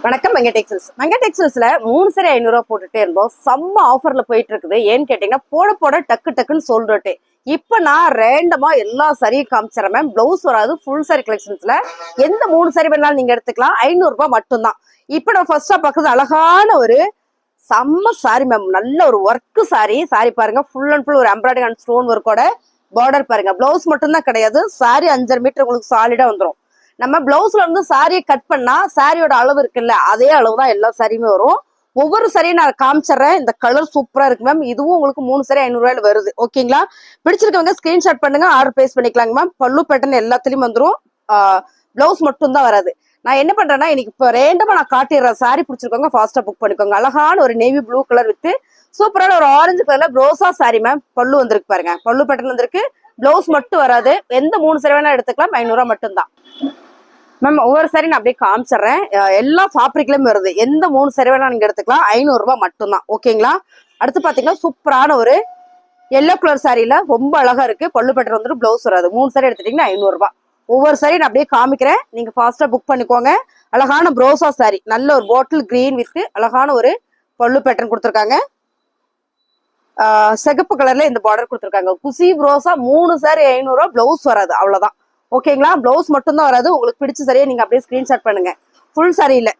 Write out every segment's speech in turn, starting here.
வணக்கம் மங்க டெக்ஸ்டைல்ஸ். மங்க டெக்ஸ்டைல்ஸ்ல 3 சரி 500 ரூபாய் போட்டுட்டே இருந்தோம். செம்ம ஆஃபர்ல போயிட்டு இருக்குது. ஏன்னு கேட்டீங்கன்னா போட டக்குன்னு சொல்றேன். இப்ப நான் ரேண்டமா எல்லா சரியும் காமிச்சிடறேன் மேம். பிளவுஸ் வராது. ஃபுல் சாரி கலெக்ஷன்ஸ்ல எந்த 3 சரி வேணாலும் நீங்க எடுத்துக்கலாம். 500 ரூபாய் மட்டும்தான். இப்ப நான் ஃபர்ஸ்டா பாக்குறது அழகான ஒரு செம்ம சாரி மேம். நல்ல ஒரு ஒர்க் சாரி. சாரி பாருங்க, ஃபுல் அண்ட் ஃபுல் ஒரு எம்ப்ராய்டரி அண்ட் ஸ்டோன் ஒர்க்கோட பார்டர் பாருங்க. பிளவுஸ் மட்டும் தான் கிடையாது, சாரி 5.5 மீட்டர் உங்களுக்கு சாலிடா வந்துடும். நம்ம பிளவுஸ்ல இருந்து சாரியை கட் பண்ணா சாரியோட அளவு இருக்குல்ல, அதே அளவு தான் எல்லா சாரியுமே வரும். ஒவ்வொரு சாரியும் நான் காமிச்சிடுறேன். இந்த கலர் சூப்பரா இருக்கு மேம். இதுவும் உங்களுக்கு 3 சாரி 500 ரூபாயில வருது. ஓகேங்களா? பிடிச்சிருக்கவங்க ஸ்கிரீன்ஷாட் பண்ணுங்க, ஆர்டர் பிளேஸ் பண்ணிக்கலாங்க மேம். பல்லு பேட்டர்ன் எல்லாத்துலயும் வந்துடும். பிளவுஸ் மட்டும் தான் வராது. நான் என்ன பண்றேன்னா இன்னைக்கு இப்போ ரேண்டமா நான் காட்டிடுறேன். சாரி பிடிச்சிருக்கவங்க ஃபாஸ்டா புக் பண்ணிக்கோங்க. அழகான ஒரு நேவி ப்ளூ கலர் வித்து சூப்பரான ஒரு ஆரஞ்சு கலர்ல ப்ரோசா சாரி மேம். பல்லு வந்திருக்கு பாருங்க. பல்லு பேட்டர்ன் வந்திருக்கு. பிளவுஸ் மட்டும் வராது. எந்த 3 சாரி வேணா எடுத்துக்கலாம். 500 ரூபாய் மட்டும்தான் மேம். ஒவ்வொரு சாரி நான் அப்படியே காமிச்சிடுறேன். எல்லா ஃபேப்ரிக்லயும் வருது. எந்த 3 சாரி வேணா நீங்க எடுத்துக்கலாம். 500 ரூபாய் மட்டும்தான். ஓகேங்களா? அடுத்து பாத்தீங்கன்னா சூப்பரான ஒரு எல்லோ கலர் சாரியில ரொம்ப அழகா இருக்கு. பல்லு பேட்டர்ன் வந்துட்டு பிளவுஸ் வராது. 3 சாரி எடுத்துட்டீங்கன்னா 500 ரூபாய். ஒவ்வொரு சாரி நான் அப்படியே காமிக்கிறேன். நீங்க ஃபாஸ்டா புக் பண்ணிக்கோங்க. அழகான ப்ரோசா சாரி, நல்ல ஒரு பாட்டில் கிரீன் வித் அழகான ஒரு பல்லு பேட்டர்ன் கொடுத்துருக்காங்க. சிகப்பு கலர்ல இந்த பார்டர் கொடுத்துருக்காங்க. குசி ப்ரோசா 3 சாரி 500 ரூபாய். பிளவுஸ் வராது. அவ்வளவுதான். ஓகேங்களா? பிளவுஸ் மட்டும் தான் வராது. உங்களுக்கு பிடிச்ச சரியா நீங்க அப்படியே ஸ்கிரீன்ஷாட் பண்ணுங்க. ஃபுல் சாரி இல்ல.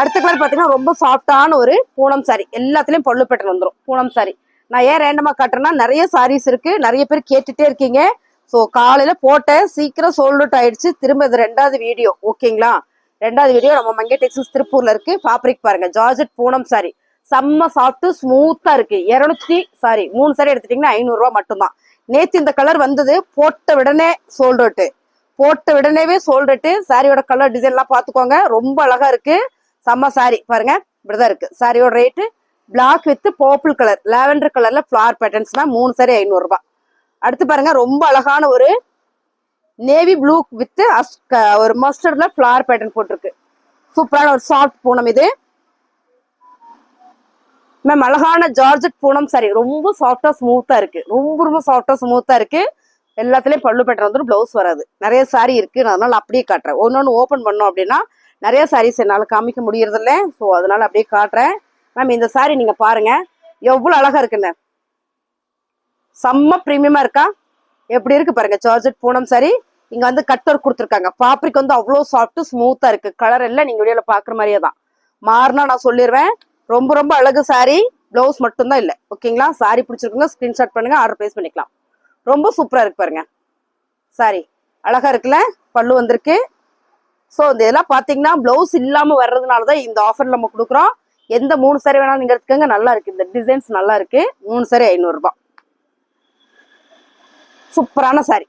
அடுத்த கலர் பாத்தீங்கன்னா ரொம்ப சாஃப்டான ஒரு பூனம் சாரி. எல்லாத்துலயும் பல்லு பேட்டர்ன் வந்துடும். பூனம் சாரி நான் ஏன் ரேண்டமா காட்டுறேன்னா நிறைய சாரீஸ் இருக்கு. நிறைய பேர் கேட்டுட்டே இருக்கீங்க. ஸோ காலையில போட்டேன், சீக்கிரம் சோல்ட் அவுட் ஆயிடுச்சு. திரும்ப இது 2வது வீடியோ. ஓகேங்களா? 2வது வீடியோ நம்ம மங்கை டெக்ஸ்டைல்ஸ் திருப்பூர்ல இருக்கு. ஃபேப்ரிக் பாருங்க, ஜார்ஜெட் பூனம் சாரி. செம்ம சாஃப்ட் ஸ்மூத்தா இருக்கு. 3 சாரி எடுத்துட்டீங்கன்னா 500 ரூபாய் மட்டும்தான். நேத்து இந்த கலர் வந்தது, போட்ட உடனே சோல்ட் அவுட். போட்ட உடனேவே சோல்ட். சாரியோட கலர் டிசைன் எல்லாம் பாத்துக்கோங்க. ரொம்ப அழகா இருக்கு. செம்ம சாரி பாருங்க. இப்படிதான் இருக்கு. சாரியோட red black with purple colour, lavender கலர்ல ஃபிளவர் பேட்டர்ன்ஸ் தான். 3 சாரி 500 ரூபாய். அடுத்து பாருங்க ரொம்ப அழகான ஒரு நேவி ப்ளூ வித் ஒரு மஸ்டர்ட்ல ஃபிளவர் பேட்டர்ன் போட்டிருக்கு. சூப்பரான ஒரு சாஃப்ட் பூனம் இது மேம். அழகான ஜார்ஜெட் பூனம் சாரி. ரொம்ப சாஃப்டா ஸ்மூத்தா இருக்கு. ரொம்ப சாஃப்டா ஸ்மூத்தா இருக்கு. எல்லாத்துலயும் பல்லு பேட்டர்ன் வந்து பிளவுஸ் வராது. நிறைய சாரி இருக்கு. நான் அதனால அப்படியே காட்டுறேன். ஒன்னொன்னு ஓபன் பண்ணோம் அப்படின்னா நிறைய சாரீஸ் என்னால காமிக்க முடியறது இல்லை. ஸோ அதனால அப்படியே காட்டுறேன் மேம். இந்த சாரி நீங்க பாருங்க, எவ்வளவு அழகா இருக்குன்னு. செம்ம பிரீமியமா இருக்கா? எப்படி இருக்கு பாருங்க. Georgette Poonam sorry. இங்க வந்து கட் ஒர்க் கொடுத்துருக்காங்க. ஃபேப்ரிக் வந்து அவ்வளவு சாஃப்ட் ஸ்மூத்தா இருக்கு. கலர் எல்லாம் நீங்க வீடியோல பாக்குற மாதிரியே தான். மாறினா நான் சொல்லிடுவேன். ரொம்ப அழகு சாரி. பிளவுஸ் மட்டும் தான் இல்ல. ஓகேங்களா? சாரி பிடிச்சிருக்குங்க ஸ்கிரீன்ஷாட் பண்ணுங்க, ஆர்டர் பிளேஸ் பண்ணிக்கலாம். ரொம்ப சூப்பரா இருக்கு பாருங்க. சாரி அழகா இருக்குல்ல? பல்லு வந்திருக்கு. ஸோ இதெல்லாம் பாத்தீங்கன்னா பிளவுஸ் இல்லாம வர்றதுனாலதான் இந்த ஆஃபர் நம்ம கொடுக்குறோம். எந்த 3 சாரி வேணாலும் நீங்க எடுத்துக்கோங்க. நல்லா இருக்கு. இந்த டிசைன்ஸ் நல்லா இருக்கு. 3 சாரி 500 ரூபாய். சூப்பரான சாரி.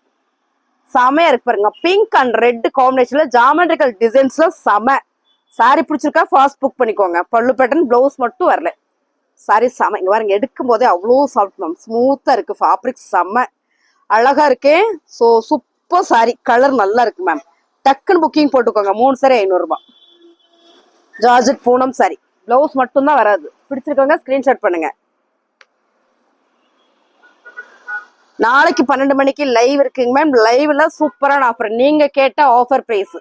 செமையா இருக்கு பாருங்க. பிங்க் அண்ட் ரெட் காம்பினேஷன்ல ஜாமெட்ரிக்கல் டிசைன்ஸ்ல செம சாரி. பிடிச்சிருக்கா? ஃபாஸ்ட் புக் பண்ணிக்கோங்க. பல்லு பேட்டர்ன் பிளவுஸ் மட்டும் வரல. சாரி செம. இங்க பாருங்க, எடுக்கும் போதே அவ்வளோ சாஃப்ட் மேம். ஸ்மூத்தா இருக்கு. ஃபேப்ரிக் செம அழகா இருக்கு. So super sorry. கலர் நல்லா இருக்கு மேம். டக்குன்னு புக்கிங் போட்டுக்கோங்க. 3 சாரி 500 ரூபாய். Georgette Poonam sorry. பிளவுஸ் மட்டும் தான் வராது. பிடிச்சிருக்கவங்க ஸ்கிரீன்ஷாட் பண்ணுங்க. நாளைக்கு 12 மணிக்கு லைவ் இருக்குங்க மேம். லைவ்ல சூப்பரான ஆஃபர். நீங்க கேட்ட ஆஃபர் பிரைஸ்.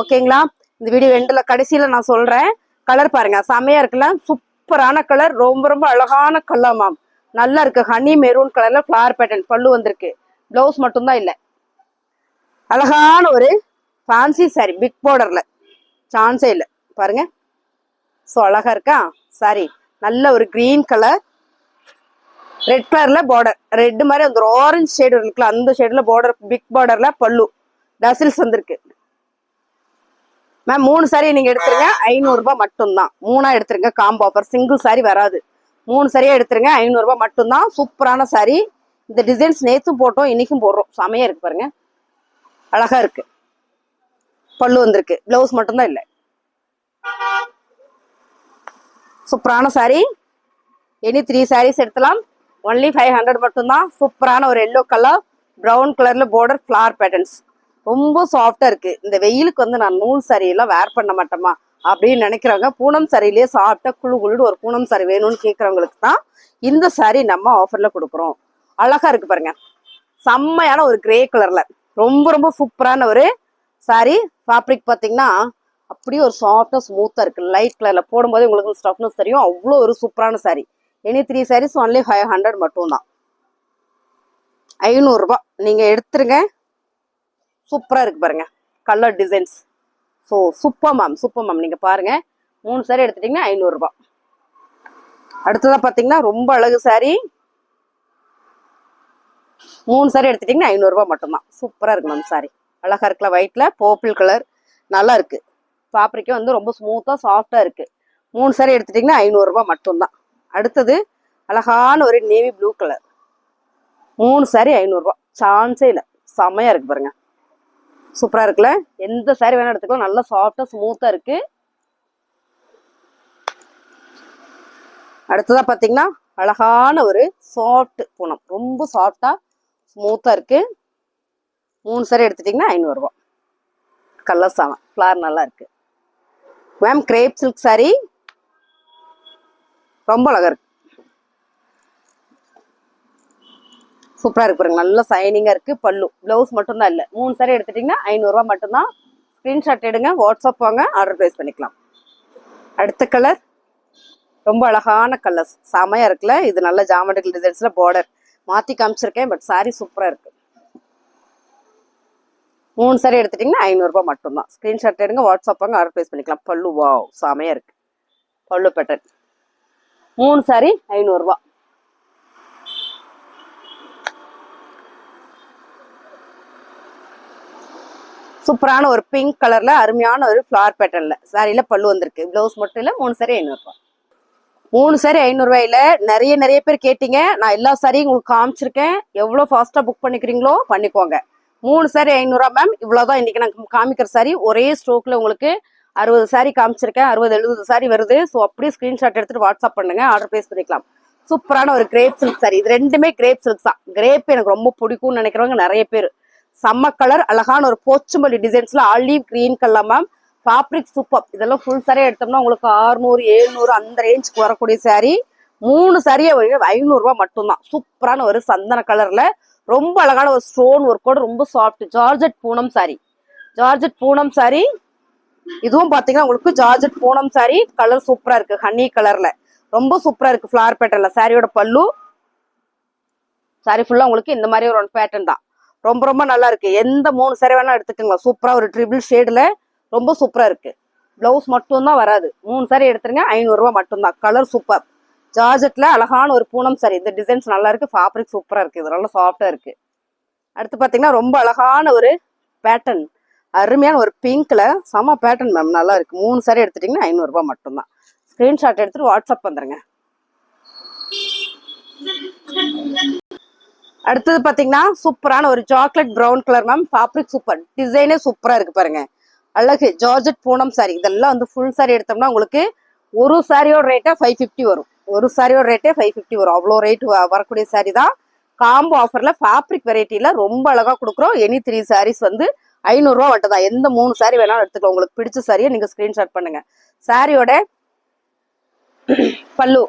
ஓகேங்களா? இந்த வீடியோ எண்டுல கடைசியில நான் சொல்றேன். கலர் பாருங்க, செமையா இருக்குல்ல? சூப்பரான கலர். ரொம்ப அழகான கலர் மேம். நல்லா இருக்கு. ஹனி மெரூன் கலர்ல ஃபிளவர் பேட்டர்ன். பல்லு வந்திருக்கு. பிளவுஸ் மட்டும் தான் இல்ல. அழகான ஒரு ஃபேன்சி சாரி. பிக் பார்டர்ல சான்ஸே இல்ல பாருங்க. ஸோ அழகா இருக்கா சாரி? நல்ல ஒரு கிரீன் கலர், ரெட் கலர்ல பார்டர். ரெட் மாதிரி அந்த ஆரஞ்சு ஷேடு இருக்குல்ல, அந்த ஷேட்ல பார்டர். பிக் பார்டர்ல பல்லு டசில்ஸ் வந்திருக்கு மேம். 3 சாரி நீங்க எடுத்துருங்க. 500 ரூபாய் மட்டும்தான். 3ஆ எடுத்துருங்க. Combo offer. சிங்கிள் சாரி வராது. 3 சாரியா எடுத்துருங்க. 500 ரூபாய் மட்டும்தான். சூப்பரான சாரி. இந்த டிசைன்ஸ் நேத்தும் போட்டோம், இன்னைக்கும் போடுறோம். செமையா இருக்கு பாருங்க. அழகா இருக்கு. பல்லு வந்திருக்கு. பிளவுஸ் மட்டும்தான் இல்ல. சூப்பரான சாரி. எனி 3 சாரீஸ் எடுக்கலாம். ஒன்லி 500 மட்டும்தான். சூப்பரான ஒரு எல்லோ கலர், ப்ரௌன் கலர்ல பார்டர், ஃபிளவர் பேட்டர்ன்ஸ். ரொம்ப சாஃப்டா இருக்கு. இந்த வெயிலுக்கு வந்து நான் நூல் சாரி எல்லாம் வேர் பண்ண மாட்டோமா அப்படின்னு நினைக்கிறவங்க, பூனம் சாரிலேயே சாப்பிட்டா குழு ஒரு பூனம் சாரி வேணும்னு கேட்கறவங்களுக்கு தான் இந்த சாரி நம்ம ஆஃபர்ல கொடுக்குறோம். அழகா இருக்கு பாருங்க. செம்மையான ஒரு கிரே கலர்ல ரொம்ப சூப்பரான ஒரு சாரி. ஃபேப்ரிக் பாத்தீங்கன்னா அப்படியே ஒரு சாஃப்டா ஸ்மூத்தா இருக்கு. லைட் கலர்ல போடும்போது உங்களுக்கு ஸ்டஃப்னஸ் தெரியும். அவ்வளோ ஒரு சூப்பரான சாரி. எனி 3 sarees ஒன்லி 500 மட்டும் தான். 500 ரூபாய் நீங்க எடுத்துருங்க. சூப்பரா இருக்கு பாருங்க colour designs. So super ma'am நீங்க பாருங்க. 3 saree எடுத்துட்டீங்கன்னா 500 ரூபாய். அடுத்ததா பாத்தீங்கன்னா ரொம்ப அழகு சாரி. 3 saree எடுத்துட்டீங்கன்னா 500 ரூபாய் மட்டும்தான். சூப்பரா இருக்கு மேம் சாரி. அழகா இருக்குல்ல, ஒயிட்ல பர்பிள் கலர் நல்லா இருக்கு. ஃபேப்ரிக்கும் வந்து ரொம்ப ஸ்மூத்தா சாஃப்டா இருக்கு. 3 saree எடுத்துட்டீங்கன்னா 500 ரூபாய் மட்டும்தான். அடுத்தது அழகான ஒரு நேவி ப்ளூ கலர். 3 saree 500 ரூபாய். சான்ஸே இல்லை. செமையா இருக்கு பாருங்க. சூப்பரா இருக்குல்ல. எந்த saree வேணா எடுத்துக்கலாம். நல்லா சாஃப்டா ஸ்மூத்தா இருக்கு. அடுத்ததா பாத்தீங்கன்னா அழகான ஒரு சாஃப்ட் பூனம். ரொம்ப சாஃப்டா ஸ்மூத்தா இருக்கு. 3 saree எடுத்துட்டீங்கன்னா 500 ரூபாய். கலர் சாமம் ஃபிளார் நல்லா இருக்கு மேம். கிரேப் சில்க் saree ரொம்ப அழகா இருக்கு. சூப்பரா இருக்கு பாருங்க. நல்ல சைனிங்கா இருக்கு. பல்லு பிளவுஸ் மட்டும் தான் இல்ல. 3 saree எடுத்துட்டீங்கன்னா 500 ரூபாய் மட்டும்தான். ஸ்கிரீன்ஷாட் எடுங்க, வாட்ஸ்அப் வாங்க, ஆர்டர் பிளேஸ் பண்ணிக்கலாம். அடுத்த கலர் ரொம்ப அழகான கலர்ஸ். செமையா இருக்குல்ல. இது நல்ல ஜாமெட்ரிக்கல் டிசைன்ஸ்ல பார்டர் மாத்தி காமிச்சிருக்கேன். பட் சாரி சூப்பரா இருக்கு. 3 saree எடுத்துட்டீங்கன்னா 500 ரூபாய் மட்டும்தான். ஸ்கிரீன்ஷாட் எடுங்க, வாட்ஸ்அப் வாங்க, ஆர்டர் பிளேஸ் பண்ணிக்கலாம். பல்லு வாவ் செமையா இருக்கு. பல்லு பேட்டர்ன். 3 saree 500 ரூபாய். சூப்பரான ஒரு பிங்க் கலர்ல அருமையான ஒரு ஃபிளார் பேட்டர்ன்ல சாரியில பல்லு வந்திருக்கு. பிளவுஸ் மட்டும் இல்ல. 3 saree 500 ரூபாய். 3 saree 500 ரூபாயில நிறைய பேர் கேட்டீங்க. நான் எல்லா சாரியும் உங்களுக்கு காமிச்சிருக்கேன். எவ்வளவு ஃபாஸ்டா புக் பண்ணிக்கிறீங்களோ பண்ணிக்கோங்க. 3 saree 500 ரூபாய் மேம். இவ்வளவுதான் இன்னைக்கு நான் காமிக்கிற சாரி. ஒரே ஸ்ட்ரோக்ல உங்களுக்கு 60 saree காமிச்சிருக்கேன். 60-70 saree வருது. ஸோ அப்படியே ஸ்கிரீன்ஷாட் எடுத்துட்டு வாட்ஸ்அப் பண்ணுங்க, ஆர்டர் பிளேஸ் பண்ணிக்கலாம். சூப்பரான ஒரு கிரேப் சில்க் சாரி. இது ரெண்டுமே கிரேப் சில்க் தான். கிரேப் எனக்கு ரொம்ப பிடிக்கும்னு நினைக்கிறவங்க நிறைய பேர். செம்ம கலர். அழகான ஒரு போச்சுமல்லி டிசைன்ஸ்ல olive green colour ma'am. Fabric super. இதெல்லாம் ஃபுல் saree எடுத்தோம்னா உங்களுக்கு 600-700 அந்த ரேஞ்சுக்கு வரக்கூடிய சாரி. 3 saree 500 ரூபாய் மட்டும்தான். சூப்பரான ஒரு சந்தன கலர்ல ரொம்ப அழகான ஒரு ஸ்டோன் ஒர்க்கோட ரொம்ப soft georgette Poonam sorry. Georgette Poonam sorry. இதுவும் பாத்தீங்கன்னா உங்களுக்கு ஜார்ஜெட் பூனம் சாரி. கலர் சூப்பரா இருக்கு. ஹனி கலர்ல ரொம்ப சூப்பரா இருக்கு. ஃபிளார் பேட்டர்ன்ல சாரியோட பல்லு. சாரி ஃபுல்லா உங்களுக்கு இந்த மாதிரி ஒரு பேட்டர்ன் தான். ரொம்ப நல்லா இருக்கு. எந்த 3 saree வேணா எடுத்துக்கோங்க. சூப்பரா ஒரு ட்ரிபிள் ஷேட்ல ரொம்ப சூப்பரா இருக்கு. பிளவுஸ் மட்டும் தான் வராது. 3 saree எடுத்துருங்க. 500 ரூபாய் மட்டும்தான். Colour super. ஜார்ஜெட்ல அழகான ஒரு பூனம் சாரி. இந்த டிசைன்ஸ் நல்லா இருக்கு. ஃபேப்ரிக் சூப்பரா இருக்கு. இது நல்லா சாஃப்டா இருக்கு. அடுத்து பாத்தீங்கன்னா ரொம்ப அழகான ஒரு பேட்டர்ன். அருமையான ஒரு பிங்க்ல செம பேட்டர்ன் மேம். நல்லா இருக்கு. 3 saree எடுத்துட்டீங்கன்னா 500 ரூபாய் மட்டும்தான். ஸ்கிரீன்ஷாட் எடுத்துட்டு வாட்ஸ்அப் வந்துருங்க. அடுத்தது பாத்தீங்கன்னா சூப்பரான ஒரு chocolate brown colour ma'am. Fabric super. டிசைனே சூப்பரா இருக்கு பாருங்க. அழகு ஜார்ஜெட் பூனம் சாரி. இதெல்லாம் வந்து ஃபுல் சாரி எடுத்தோம்னா உங்களுக்கு ஒரு சாரியோட ரேட்டா 550 வரும். ஒரு சாரியோட ரேட்டே 550 வரும். அவ்வளோ ரேட் வரக்கூடிய சாரி தான். காம்போ ஆஃபர்ல ஃபேப்ரிக் வெரைட்டில ரொம்ப அழகா கொடுக்குறோம். எனி 3 sarees வந்து 500 ரூபாய் மட்டும் தான். எந்த 3 saree வேணாலும் எடுத்துக்கலாம். உங்களுக்கு பிடிச்ச சாரியை நீங்க ஸ்கிரீன்ஷாட் பண்ணுங்க. சாரியோட பல்லு.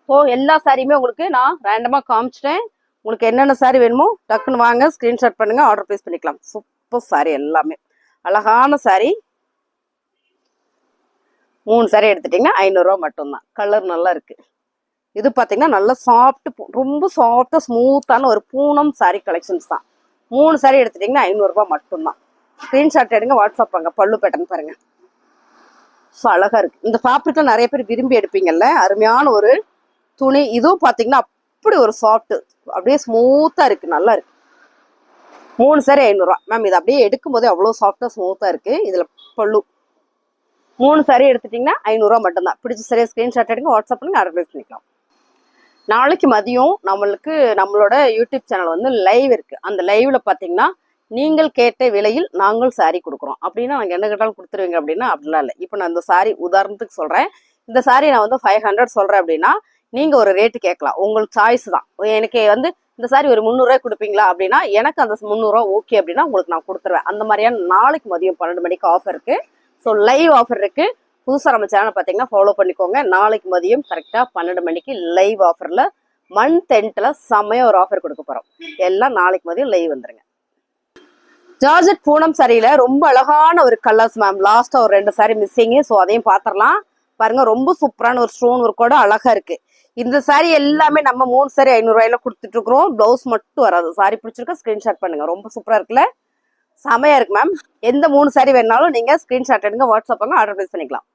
ஸோ எல்லா சாரியுமே உங்களுக்கு நான் ரேண்டமா காமிச்சிட்டேன். உங்களுக்கு என்னென்ன சாரி வேணுமோ டக்குன்னு வாங்க, ஸ்கிரீன்ஷாட் பண்ணுங்க, ஆர்டர் பிளேஸ் பண்ணிக்கலாம். Super sorry. எல்லாமே அழகான சாரி. 3 saree எடுத்துட்டீங்கன்னா 500 ரூபாய் மட்டும்தான். கலர் நல்லா இருக்கு. இது பாத்தீங்கன்னா நல்ல சாஃப்ட், ரொம்ப சாஃப்டா ஸ்மூத்தான ஒரு பூனம் சாரி கலெக்ஷன்ஸ் தான். 3 saree எடுத்துட்டீங்கன்னா 500 ரூபாய் மட்டும்தான். ஸ்கிரீன்ஷாட் எடுங்க, வாட்ஸ்அப் பண்ணுங்க. பல்லு பேட்டர்ன் பாருங்க. ஸோ அழகா இருக்கு. இந்த ஃபேப்ரிக்ல நிறைய பேர் விரும்பி எடுப்பீங்கல்ல. அருமையான ஒரு துணி. இதுவும் பாத்தீங்கன்னா அப்படி ஒரு சாஃப்ட், அப்படியே ஸ்மூத்தா இருக்கு. நல்லா இருக்கு. 3 saree 500 ரூபாய் மேம். இது அப்படியே எடுக்கும் போதே அவ்வளவு சாஃப்டா ஸ்மூத்தா இருக்கு. இதுல பல்லு. 3 saree எடுத்துட்டீங்கன்னா 500 ரூபாய் மட்டும்தான். பிடிச்ச சரியா ஸ்கிரீன்ஷாட் எடுங்க, வாட்ஸ்அப் பண்ணுங்க, ஆர்டர் பிளேஸ் பண்ணிக்கலாம். நாளைக்கு மதியம் நம்மளோட யூடியூப் சேனல் வந்து லைவ் இருக்கு. அந்த லைவ்ல பாத்தீங்கன்னா நீங்கள் கேட்ட விலையில் நாங்கள் சாரி கொடுக்குறோம். அப்படின்னா நாங்கள் என்ன கேட்டாலும் கொடுத்துருவீங்க அப்படின்னா அப்படிலாம் இல்லை. இப்போ நான் இந்த சாரி உதாரணத்துக்கு சொல்றேன். இந்த சாரி நான் வந்து 500 சொல்றேன் அப்படின்னா நீங்க ஒரு ரேட்டு கேட்கலாம். உங்களுக்கு சாய்ஸ் தான். எனக்கு வந்து இந்த சாரி ஒரு 300 ரூபாய் கொடுப்பீங்களா அப்படின்னா எனக்கு அந்த 300 ரூபாய் ஓகே அப்படின்னா உங்களுக்கு நான் கொடுத்துருவேன். அந்த மாதிரியான நாளைக்கு மதியம் 12 மணிக்கு ஆஃபர் இருக்கு. ஸோ லைவ் ஆஃபர் இருக்கு. புதுசாக நம்ம சேனல் பார்த்தீங்கன்னா ஃபாலோ பண்ணிக்கோங்க. நாளைக்கு மதியம் கரெக்டாக 12 மணிக்கு லைவ் ஆஃபர்ல மந்த் எண்ட்ல செம்மையா ஒரு ஆஃபர் கொடுக்க போறோம். எல்லாம் நாளைக்கு மதியம் லைவ் வந்துருங்க. ஜார்ஜெட் பூனம் சாரியில ரொம்ப அழகான ஒரு கலர்ஸ் மேம். லாஸ்டா ஒரு 2 சாரி மிஸ்ஸிங். ஸோ அதையும் பாத்திரலாம். பாருங்க ரொம்ப சூப்பரான ஒரு ஸ்டோன் ஒர்க்கோட அழகா இருக்கு. இந்த சாரி எல்லாமே நம்ம 3 சாரி 500 ரூபாயில கொடுத்துட்டு இருக்கிறோம். பிளவுஸ் மட்டும் வராது. சாரி பிடிச்சிருக்க ஸ்கிரீன்ஷாட் பண்ணுங்க. ரொம்ப சூப்பரா இருக்குல்ல, செமையா இருக்கு மேம். எந்த 3 சாரி வேணாலும் நீங்க ஸ்கிரீன்ஷாட் எடுங்க, வாட்ஸ்அப் ஆர்டர் பிளேஸ் பண்ணிக்கலாம்.